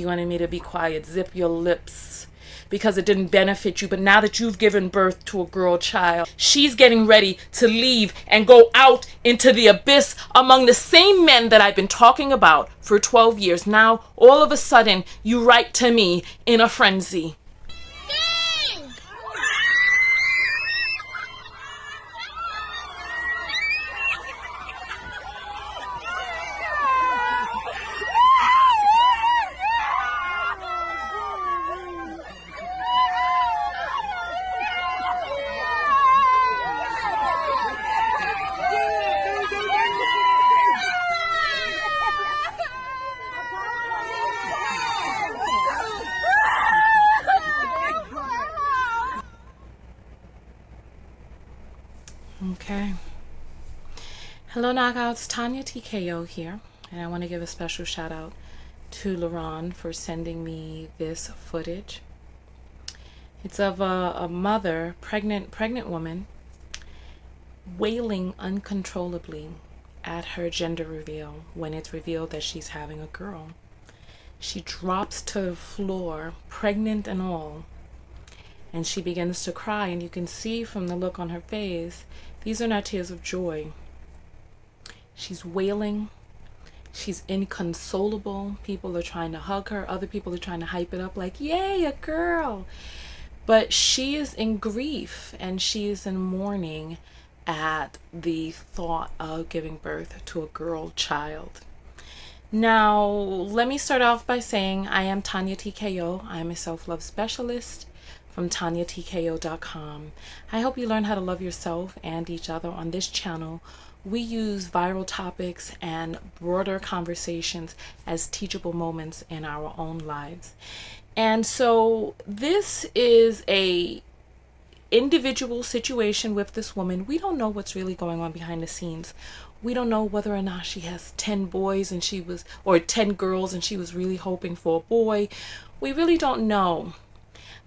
You wanted me to be quiet. Zip your lips. Because it didn't benefit you. But now that you've given birth to a girl child, she's getting ready to leave and go out into the abyss among the same men that I've been talking about for 12 years. Now, all of a sudden, you write to me in a frenzy. Okay. Hello, knockouts. Tonya TKO here, and I want to give a special shout out to LaRon for sending me this footage. It's of a mother, pregnant woman, wailing uncontrollably at her gender reveal when it's revealed that she's having a girl. She drops to the floor, pregnant and all, and she begins to cry, and you can see from the look on her face, these are not tears of joy. She's wailing. She's inconsolable. People are trying to hug her. Other people are trying to hype it up like, yay, a girl. But she is in grief, and she is in mourning at the thought of giving birth to a girl child. Now, let me start off by saying I am Tonya TKO. I am a self-love specialist from TonyaTko.com. I hope you learn how to love yourself and each other. On this channel, we use viral topics and broader conversations as teachable moments in our own lives. And so this is a individual situation with this woman. We don't know what's really going on behind the scenes. We don't know whether or not she has 10 boys and she was, or 10 girls and she was really hoping for a boy. We really don't know.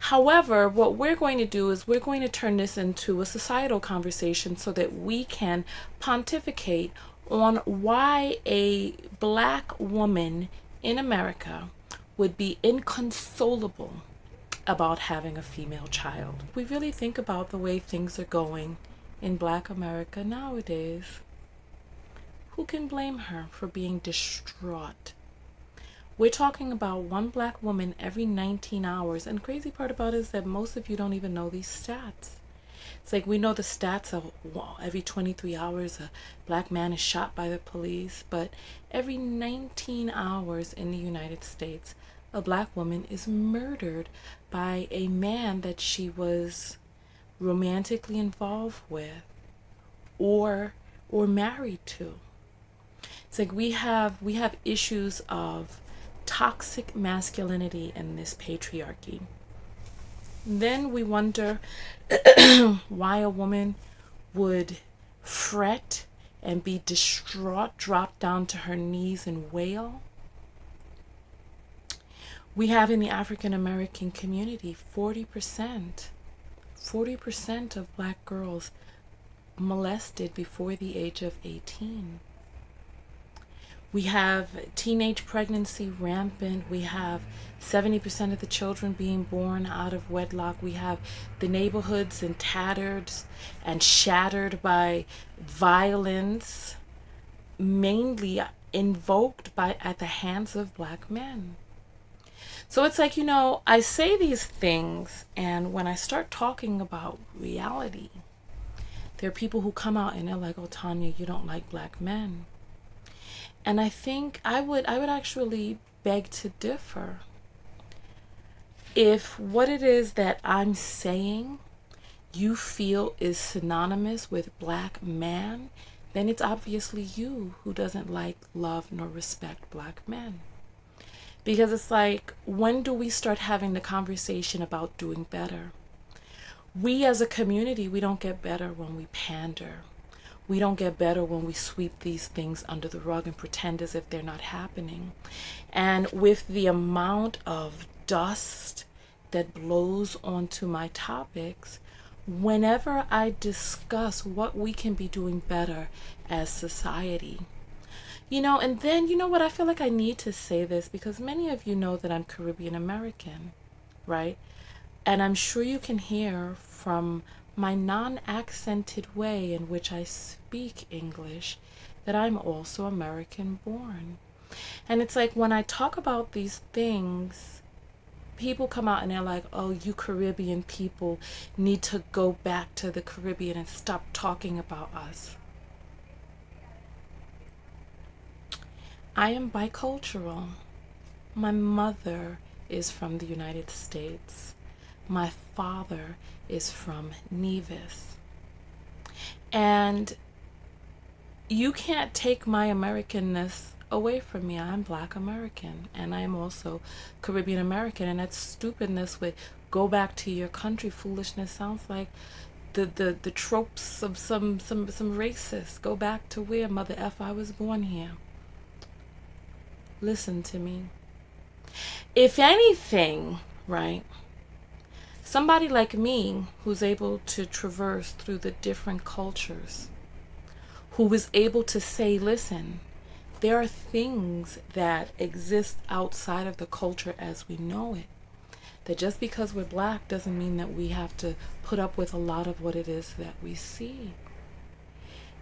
However, what we're going to do is we're going to turn this into a societal conversation so that we can pontificate on why a black woman in America would be inconsolable about having a female child. We really think about the way things are going in black America nowadays. Who can blame her for being distraught? We're talking about one black woman every 19 hours. And the crazy part about it is that most of you don't even know these stats. It's like we know the stats of every 23 hours a black man is shot by the police. But every 19 hours in the United States, a black woman is murdered by a man that she was romantically involved with or married to. It's like we have issues of toxic masculinity in this patriarchy. Then we wonder why a woman would fret and be distraught, drop down to her knees and wail. We have in the African American community 40% of black girls molested before the age of 18. We have teenage pregnancy rampant. We have 70% of the children being born out of wedlock. We have the neighborhoods in tatters and shattered by violence, mainly invoked at the hands of black men. So it's like, I say these things, and when I start talking about reality, there are people who come out and they're like, oh, Tonya, you don't like black men. And I think I would actually beg to differ. If what it is that I'm saying you feel is synonymous with black man, then it's obviously you who doesn't like, love, nor respect black men. Because it's like, when do we start having the conversation about doing better? We as a community, we don't get better when we pander. We don't get better when we sweep these things under the rug and pretend as if they're not happening. And with the amount of dust that blows onto my topics, whenever I discuss what we can be doing better as society, And then, you know what? I feel like I need to say this because many of you know that I'm Caribbean American, right? And I'm sure you can hear from my non-accented way in which I speak English that I'm also American born. And it's like when I talk about these things, people come out and they're like, oh, you Caribbean people need to go back to the Caribbean and stop talking about us. I am bicultural. My mother is from the United States. My father is from Nevis. And you can't take my Americanness away from me. I'm Black American, and I am also Caribbean American. And that stupidness with go back to your country foolishness sounds like the tropes of some racists. Go back to where Mother F I was born here. Listen to me. If anything, right, somebody like me who's able to traverse through the different cultures, who was able to say, listen, there are things that exist outside of the culture as we know it. That just because we're Black doesn't mean that we have to put up with a lot of what it is that we see.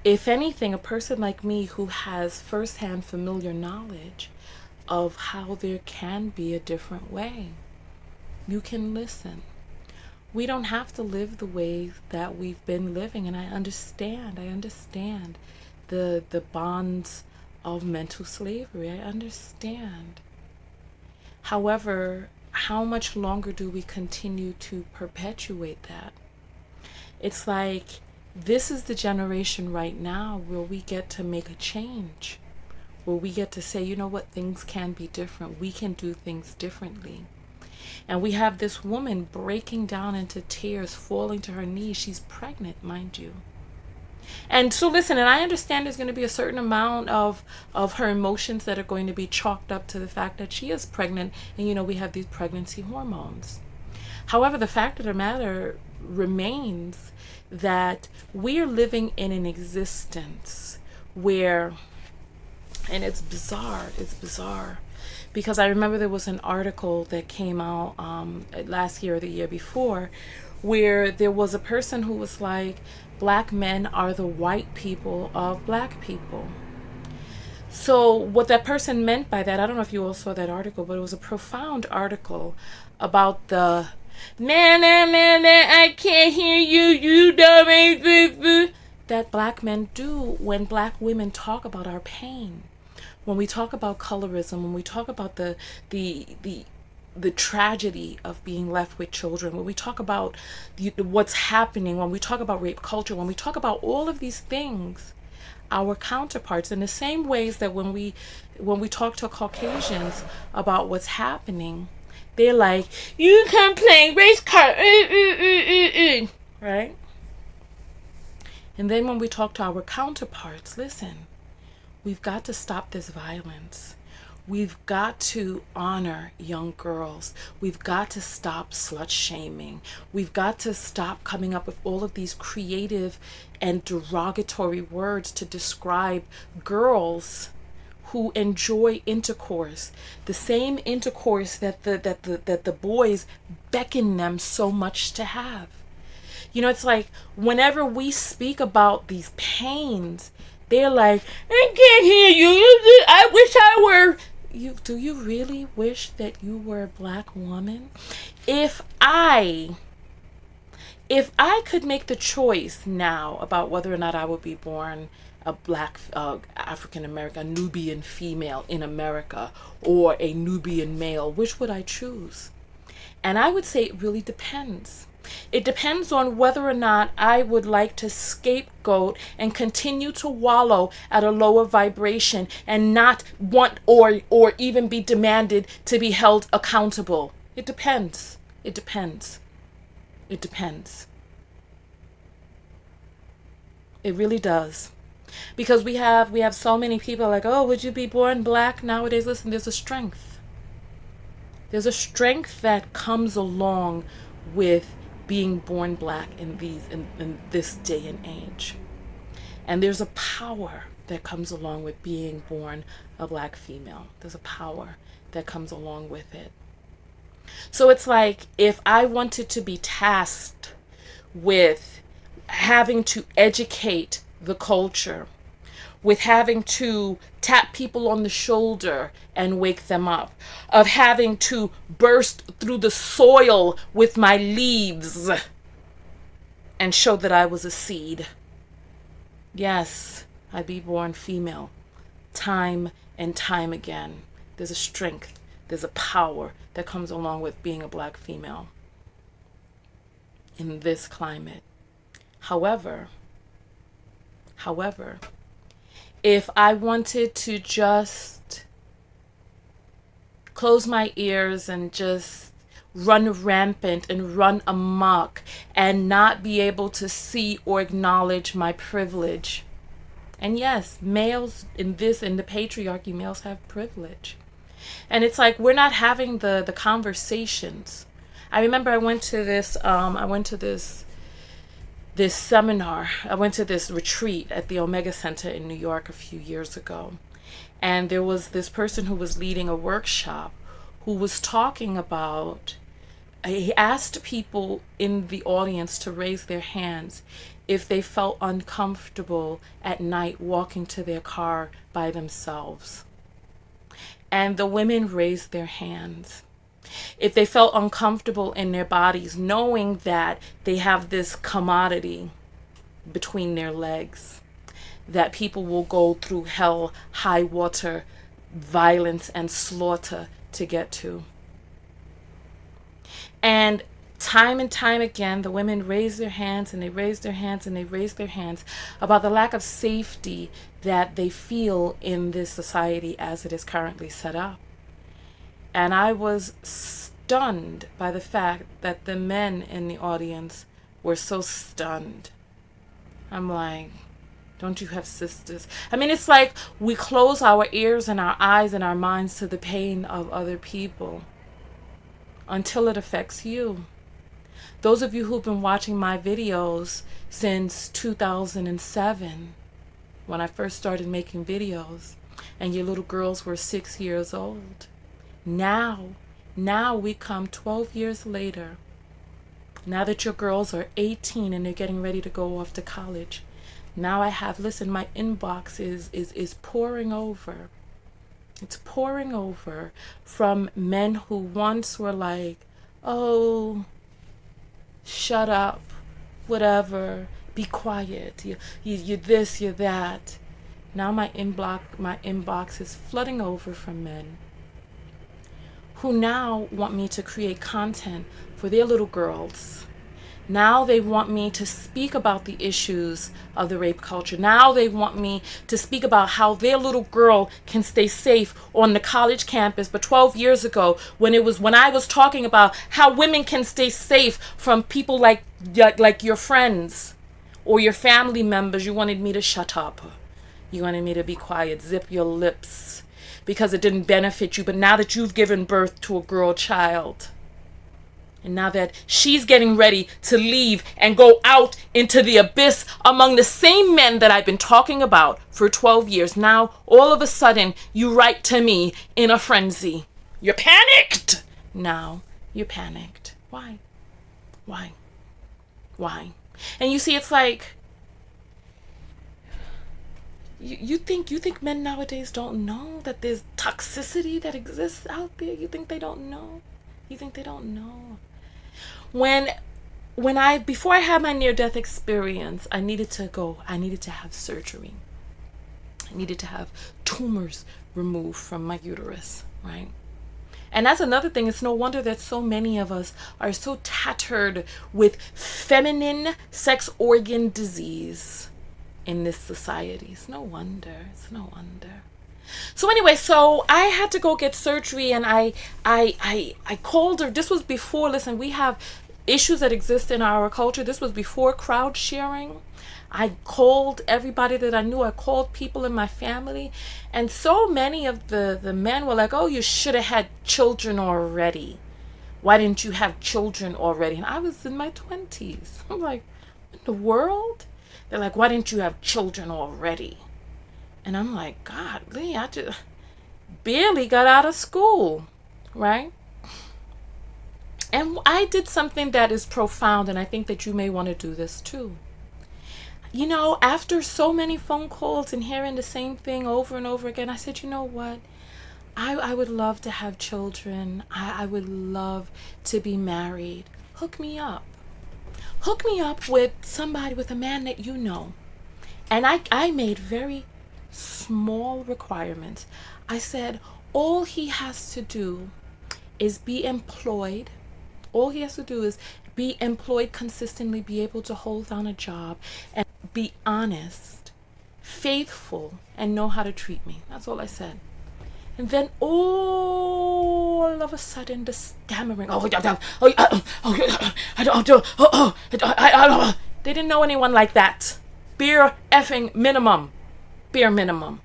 If anything, a person like me who has firsthand familiar knowledge of how there can be a different way, you can listen. We don't have to live the way that we've been living, and I understand the bonds of mental slavery. I understand. However, how much longer do we continue to perpetuate that? It's like this is the generation right now where we get to make a change, where we get to say, you know what, things can be different. We can do things differently. And we have this woman breaking down into tears, falling to her knees. She's pregnant, mind you. And so listen, and I understand there's going to be a certain amount of her emotions that are going to be chalked up to the fact that she is pregnant, and we have these pregnancy hormones. However, the fact of the matter remains that we are living in an existence where, and it's bizarre, because I remember there was an article that came out last year or the year before where there was a person who was like, Black men are the white people of Black people. So what that person meant by that, I don't know if you all saw that article, but it was a profound article about the I can't hear you don't that Black men do when Black women talk about our pain. When we talk about colorism, when we talk about the tragedy of being left with children, when we talk about what's happening, when we talk about rape culture, when we talk about all of these things, our counterparts, in the same ways that when we talk to Caucasians about what's happening, they're like, you can play race card, right? And then when we talk to our counterparts, listen, we've got to stop this violence. We've got to honor young girls. We've got to stop slut shaming. We've got to stop coming up with all of these creative and derogatory words to describe girls who enjoy intercourse, the same intercourse that the boys beckon them so much to have. It's like whenever we speak about these pains, they're like, I can't hear you. I wish I were. Do you really wish that you were a Black woman? If I could make the choice now about whether or not I would be born a Black African American Nubian female in America or a Nubian male, which would I choose? And I would say it really depends. It depends on whether or not I would like to scapegoat and continue to wallow at a lower vibration and not want or even be demanded to be held accountable. It depends. It depends. It depends. It really does. Because we have so many people like, oh, would you be born Black nowadays? Listen, there's a strength. There's a strength that comes along with being born Black in this day and age. And there's a power that comes along with being born a black female. There's a power that comes along with it. So it's like, if I wanted to be tasked with having to educate the culture, with having to tap people on the shoulder and wake them up, of having to burst through the soil with my leaves and show that I was a seed. Yes, I be born female, time and time again. There's a strength, there's a power that comes along with being a black female in this climate. However, if I wanted to just close my ears and just run rampant and run amok and not be able to see or acknowledge my privilege. And yes, males in the patriarchy, males have privilege. And it's like, we're not having the conversations. I remember I went to this seminar. I went to this retreat at the Omega Center in New York a few years ago. And there was this person who was leading a workshop who was talking about, he asked people in the audience to raise their hands if they felt uncomfortable at night walking to their car by themselves. And the women raised their hands. If they felt uncomfortable in their bodies, knowing that they have this commodity between their legs, that people will go through hell, high water, violence, and slaughter to get to. And time again, the women raise their hands and they raise their hands and they raise their hands about the lack of safety that they feel in this society as it is currently set up. And I was stunned by the fact that the men in the audience were so stunned. I'm like, don't you have sisters? I mean, it's like we close our ears and our eyes and our minds to the pain of other people until it affects you. Those of you who've been watching my videos since 2007, when I first started making videos, and your little girls were 6 years old. Now we come 12 years later. Now that your girls are 18 and they're getting ready to go off to college. Now I have, listen, my inbox is pouring over. It's pouring over from men who once were like, oh, shut up, whatever, be quiet, you're this, you're that. Now my inbox is flooding over from men who now want me to create content for their little girls. Now they want me to speak about the issues of the rape culture. Now they want me to speak about how their little girl can stay safe on the college campus. But 12 years ago, when I was talking about how women can stay safe from people like your friends or your family members, you wanted me to shut up. You wanted me to be quiet, zip your lips, because it didn't benefit you. But now that you've given birth to a girl child, and now that she's getting ready to leave and go out into the abyss among the same men that I've been talking about for 12 years, now all of a sudden you write to me in a frenzy. You're panicked. Now you're panicked. Why? And you see, it's like, you think men nowadays don't know that there's toxicity that exists out there? You think they don't know? Before I had my near-death experience, I needed to have surgery. I needed to have tumors removed from my uterus, right? And that's another thing. It's no wonder that so many of us are so tattered with feminine sex organ disease in this society. It's no wonder. So anyway, so I had to go get surgery, and I called her. This was before, listen, we have issues that exist in our culture. This was before crowd sharing. I called everybody that I knew. I called people in my family. And so many of the men were like, oh, you should have had children already. Why didn't you have children already? And I was in my 20s. I'm like, in the world? They're like, why didn't you have children already? And I'm like, golly, I just barely got out of school, right? And I did something that is profound, and I think that you may want to do this too. You know, after so many phone calls and hearing the same thing over and over again, I said, you know what? I would love to have children. I would love to be married. Hook me up. Hook me up with somebody, with a man that you know. And I made very small requirements. I said, all he has to do is be employed. All he has to do is be employed consistently, be able to hold down a job, and be honest, faithful, and know how to treat me. That's all I said. And then all of a sudden, the stammering, they didn't know anyone like that. Bare effing minimum. Bare minimum.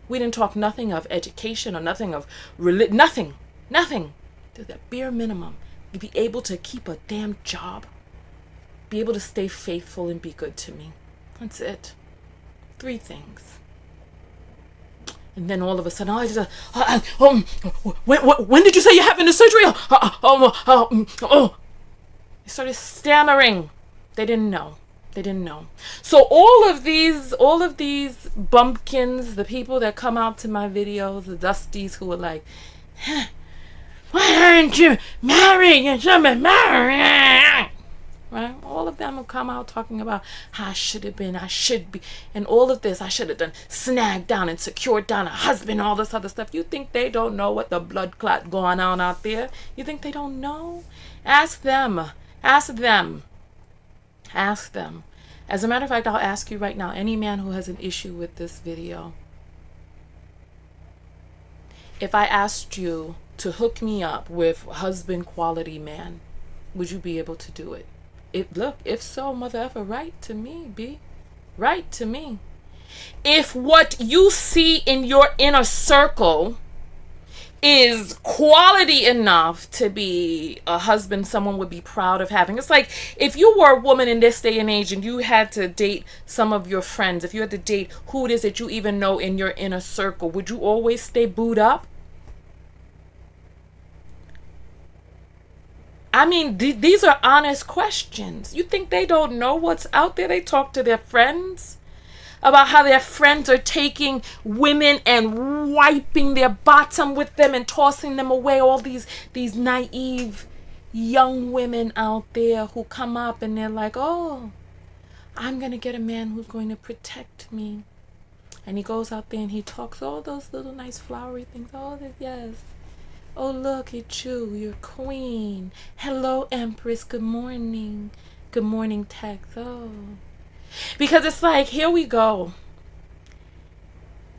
We didn't talk nothing of education or nothing of religion, nothing. The bare minimum. You be able to keep a damn job. Be able to stay faithful and be good to me. That's it. 3 things. And then all of a sudden, when did you say you're having the surgery? They started stammering. They didn't know. So all of these bumpkins, the people that come out to my videos, the dusties who are like, why aren't you married? You should be married. Right? All of them will come out talking about how I should have been, I should be, and all of this, I should have done, snagged down and secured down a husband, all this other stuff. You think they don't know what the blood clot going on out there? You think they don't know? Ask them. As a matter of fact, I'll ask you right now, any man who has an issue with this video, if I asked you to hook me up with husband quality man, would you be able to do it? If so, mother effer, write to me, B. Write to me. If what you see in your inner circle is quality enough to be a husband someone would be proud of having. It's like if you were a woman in this day and age and you had to date some of your friends, if you had to date who it is that you even know in your inner circle, would you always stay booed up? I mean, these are honest questions. You think they don't know what's out there? They talk to their friends about how their friends are taking women and wiping their bottom with them and tossing them away. All these naive young women out there who come up and they're like, oh, I'm going to get a man who's going to protect me. And he goes out there and he talks all those little nice flowery things. Oh, yes. Oh, look at you, you're queen. Hello, Empress, good morning. Good morning, Tex. Oh. Because it's like, here we go.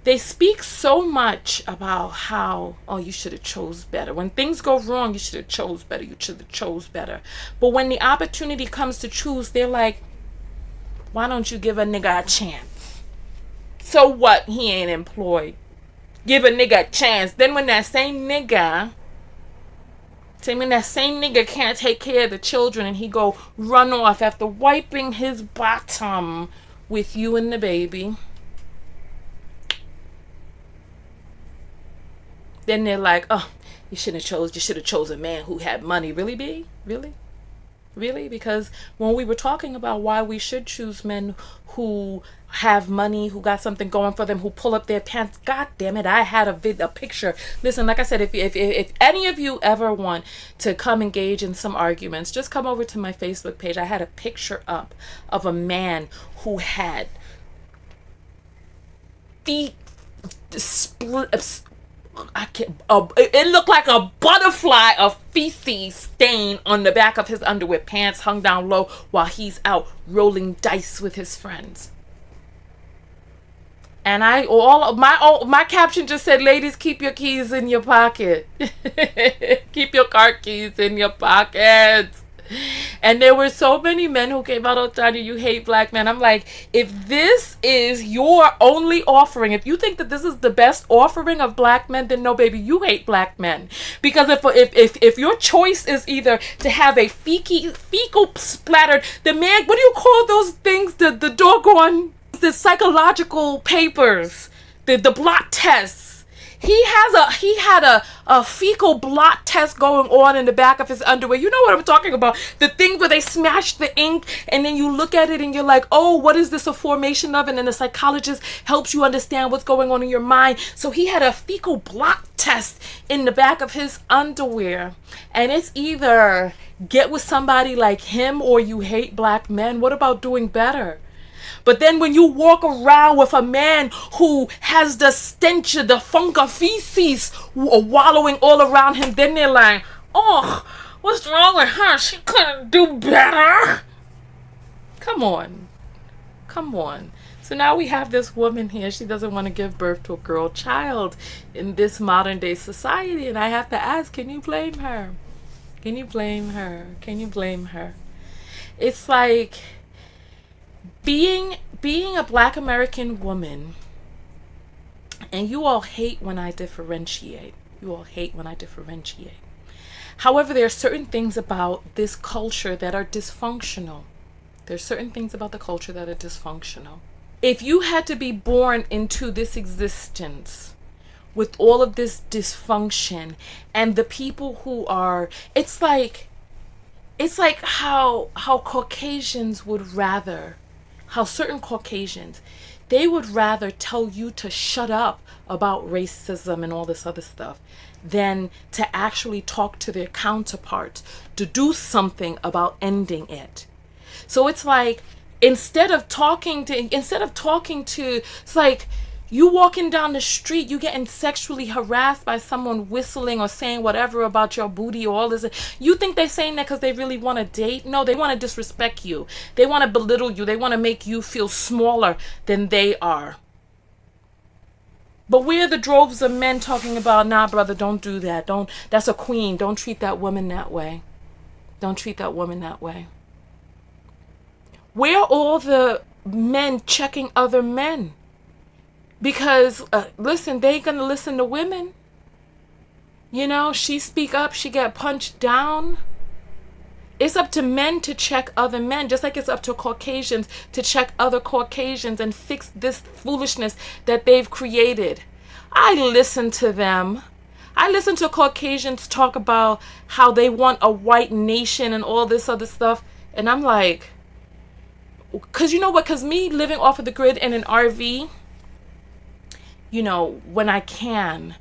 They speak so much about how, oh, you should have chose better. When things go wrong, you should have chose better. You should have chose better. But when the opportunity comes to choose, they're like, why don't you give a nigga a chance? So what? He ain't employed. Give a nigga a chance. Then when that same nigga can't take care of the children and he go run off after wiping his bottom with you and the baby, then they're like, oh, you should have chose a man who had money. Really, B? Really? Because when we were talking about why we should choose men who have money, who got something going for them, who pull up their pants, God damn it, I had a picture. Listen, like I said, if any of you ever want to come engage in some arguments, just come over to my Facebook page. I had a picture up of a man who had feet split. It looked like a butterfly of feces stain on the back of his underwear, pants hung down low while he's out rolling dice with his friends. And my caption just said, ladies, keep your keys in your pocket. Keep your car keys in your pockets. And there were so many men who came out, oh, Tonya, you hate black men. I'm like, if this is your only offering, if you think that this is the best offering of black men, then no, baby, you hate black men. Because if your choice is either to have a fecal splattered, the man, what do you call those things? The doggone, the psychological papers the blot tests. He had a fecal blot test going on in the back of his underwear. You know what I'm talking about? The thing where they smash the ink and then you look at it and you're like, oh, what is this a formation of? And then the psychologist helps you understand what's going on in your mind. So he had a fecal blot test in the back of his underwear. And it's either get with somebody like him or you hate black men. What about doing better? But then when you walk around with a man who has the stench of the funk of feces wallowing all around him, then they're like, oh, what's wrong with her? She couldn't do better. Come on. Come on. So now we have this woman here. She doesn't want to give birth to a girl child in this modern day society. And I have to ask, can you blame her? Can you blame her? Can you blame her? It's like being a black American woman, and you all hate when I differentiate. You all hate when I differentiate. However, there are certain things about this culture that are dysfunctional. There's certain things about the culture that are dysfunctional. If you had to be born into this existence with all of this dysfunction and the people who are, it's like how Caucasians would rather, how certain Caucasians, they would rather tell you to shut up about racism and all this other stuff than to actually talk to their counterparts to do something about ending it. So it's like, instead of talking to, it's like you walking down the street, you getting sexually harassed by someone whistling or saying whatever about your booty or all this. You think they're saying that because they really want to date? No, they want to disrespect you. They want to belittle you. They want to make you feel smaller than they are. But we're the droves of men talking about, nah, brother, don't do that. That's a queen. Don't treat that woman that way. Don't treat that woman that way. Where are all the men checking other men? Because, listen, they ain't going to listen to women. You know, she speak up, she get punched down. It's up to men to check other men, just like it's up to Caucasians to check other Caucasians and fix this foolishness that they've created. I listen to them. I listen to Caucasians talk about how they want a white nation and all this other stuff. And I'm like, because you know what? Because me living off of the grid in an RV, you know, when I can,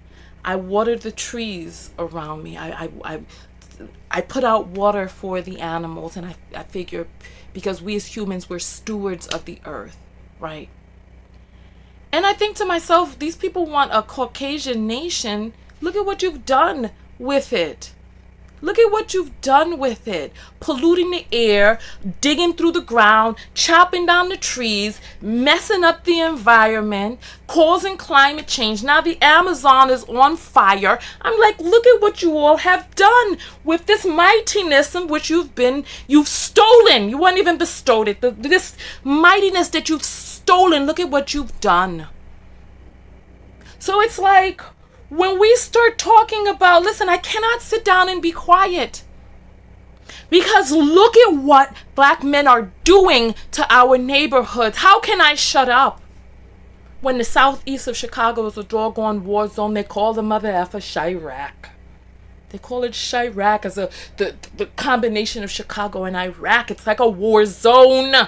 I water the trees around me. I put out water for the animals, and I figure because we as humans, we're stewards of the earth, right? And I think to myself, these people want a Caucasian nation. Look at what you've done with it. Look at what you've done with it. Polluting the air, digging through the ground, chopping down the trees, messing up the environment, causing climate change. Now the Amazon is on fire. I'm like, look at what you all have done with this mightiness in which you've stolen. You weren't even bestowed it. This mightiness that you've stolen, look at what you've done. So it's like, when we start talking about, listen, I cannot sit down and be quiet. Because look at what black men are doing to our neighborhoods. How can I shut up? When the southeast of Chicago is a doggone war zone, they call the mother effer Chirac. They call it Chirac as the combination of Chicago and Iraq. It's like a war zone.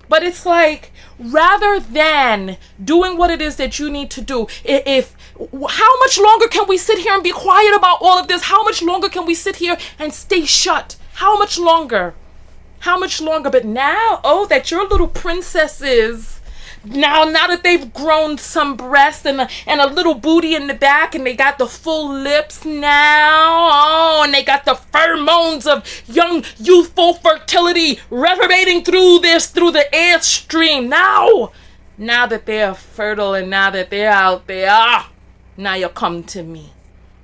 But it's like, rather than doing what it is that you need to do, how much longer can we sit here and be quiet about all of this? How much longer can we sit here and stay shut? How much longer? How much longer? But now, oh, that your little princesses, now that they've grown some breasts and a little booty in the back, and they got the full lips now, oh, and they got the pheromones of young youthful fertility reverberating through the airstream. Now that they're fertile and now that they're out there, now you'll come to me.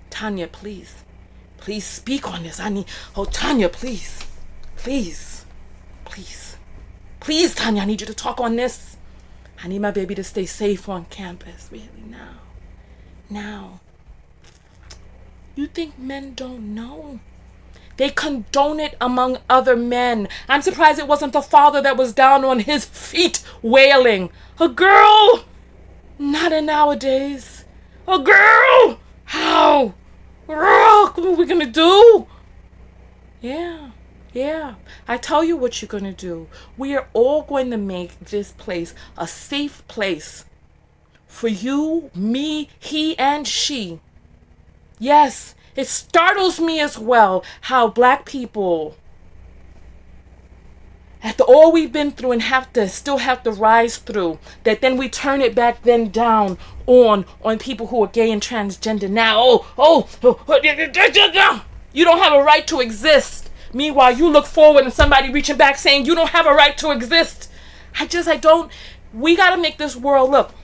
Tonya, please speak on this. Tonya, please, Tonya, I need you to talk on this. I need my baby to stay safe on campus. Really, now. You think men don't know? They condone it among other men. I'm surprised it wasn't the father that was down on his feet wailing. A girl Not in nowadays. Oh, girl! How? Girl, what are we gonna do? Yeah. Yeah. I tell you what you're gonna do. We are all going to make this place a safe place for you, me, he, and she. Yes, it startles me as well how black people, after all we've been through and still have to rise through, that then we turn it back then down on people who are gay and transgender now. You don't have a right to exist. Meanwhile, you look forward and somebody reaching back saying you don't have a right to exist. We got to make this world, look,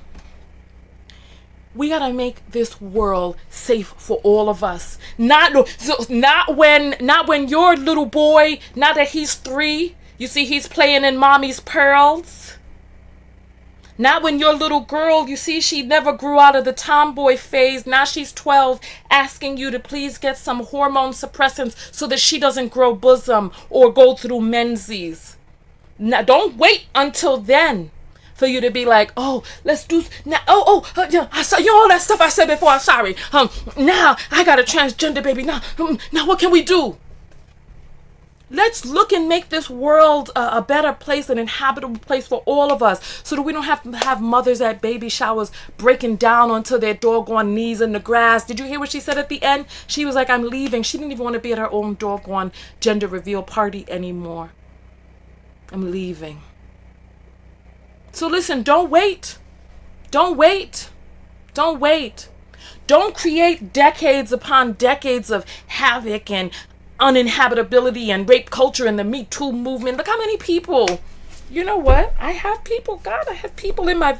we got to make this world safe for all of us. Not when your little boy, now that he's 3, you see he's playing in mommy's pearls. Not when your little girl, you see she never grew out of the tomboy phase. Now she's 12, asking you to please get some hormone suppressants so that she doesn't grow bosom or go through menses. Now don't wait until then for you to be like, oh, let's do now. I saw all that stuff I said before. I'm sorry. Now I got a transgender baby. Now what can we do? Let's look and make this world a better place, an inhabitable place for all of us, so that we don't have to have mothers at baby showers breaking down onto their doggone knees in the grass. Did you hear what she said at the end? She was like, I'm leaving. She didn't even want to be at her own doggone gender reveal party anymore. I'm leaving. So listen, don't wait. Don't wait. Don't wait. Don't create decades upon decades of havoc and uninhabitability and rape culture and the Me Too movement. Look how many people. You know what? I have people. God, I have people in my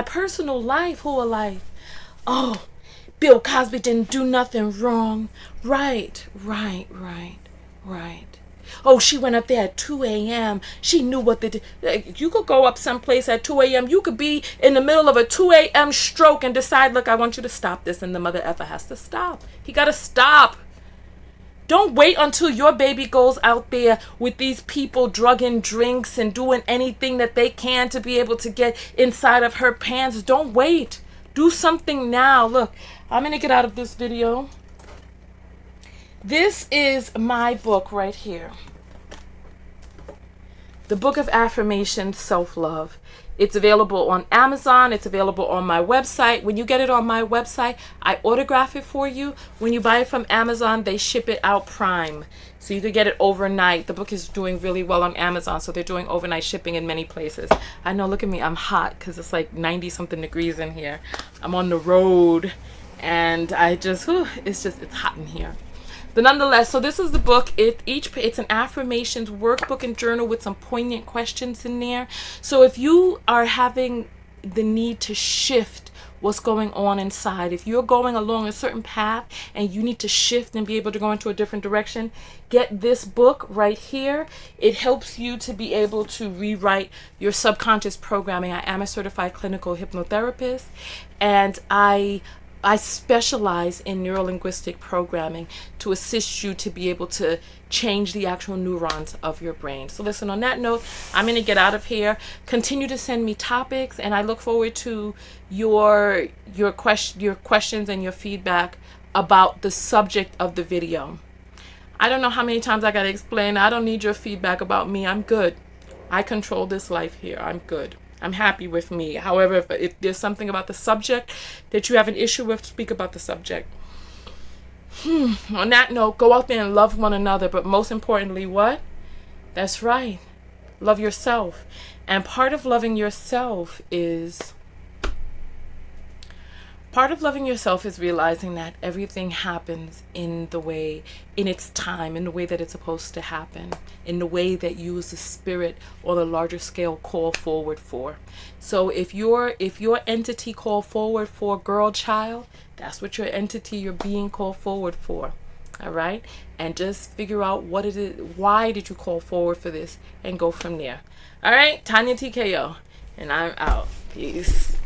personal life who are like, oh, Bill Cosby didn't do nothing wrong. Right. Oh, she went up there at 2 a.m. She knew what to do. You could go up someplace at 2 a.m. You could be in the middle of a 2 a.m. stroke and decide, look, I want you to stop this. And the mother effer has to stop. He got to stop. Don't wait until your baby goes out there with these people drugging drinks and doing anything that they can to be able to get inside of her pants. Don't wait. Do something now. Look, I'm going to get out of this video. This is my book right here. The Book of Affirmations, Self-Love. It's available on Amazon. It's available on my website. When you get it on my website, I autograph it for you. When you buy it from Amazon, they ship it out Prime. So you could get it overnight. The book is doing really well on Amazon, so they're doing overnight shipping in many places. I know, look at me. I'm hot because it's like 90-something degrees in here. I'm on the road, and it's hot in here. But nonetheless, so this is the book. It's an affirmations workbook and journal with some poignant questions in there. So if you are having the need to shift what's going on inside, if you're going along a certain path and you need to shift and be able to go into a different direction, get this book right here. It helps you to be able to rewrite your subconscious programming. I am a certified clinical hypnotherapist, and I specialize in neurolinguistic programming to assist you to be able to change the actual neurons of your brain. So listen, on that note, I'm going to get out of here. Continue to send me topics, and I look forward to your questions and your feedback about the subject of the video. I don't know how many times I got to explain. I don't need your feedback about me. I'm good. I control this life here. I'm good. I'm happy with me. However, if there's something about the subject that you have an issue with, speak about the subject. On that note, go out there and love one another. But most importantly, what? That's right. Love yourself. And part of loving yourself is realizing that everything happens in its time, in the way that it's supposed to happen, in the way that you as a spirit or the larger scale call forward for. So if your entity call forward for girl child, that's what your entity, your being call forward for. All right? And just figure out what it is, why did you call forward for this, and go from there. All right? Tonya TKO, and I'm out. Peace.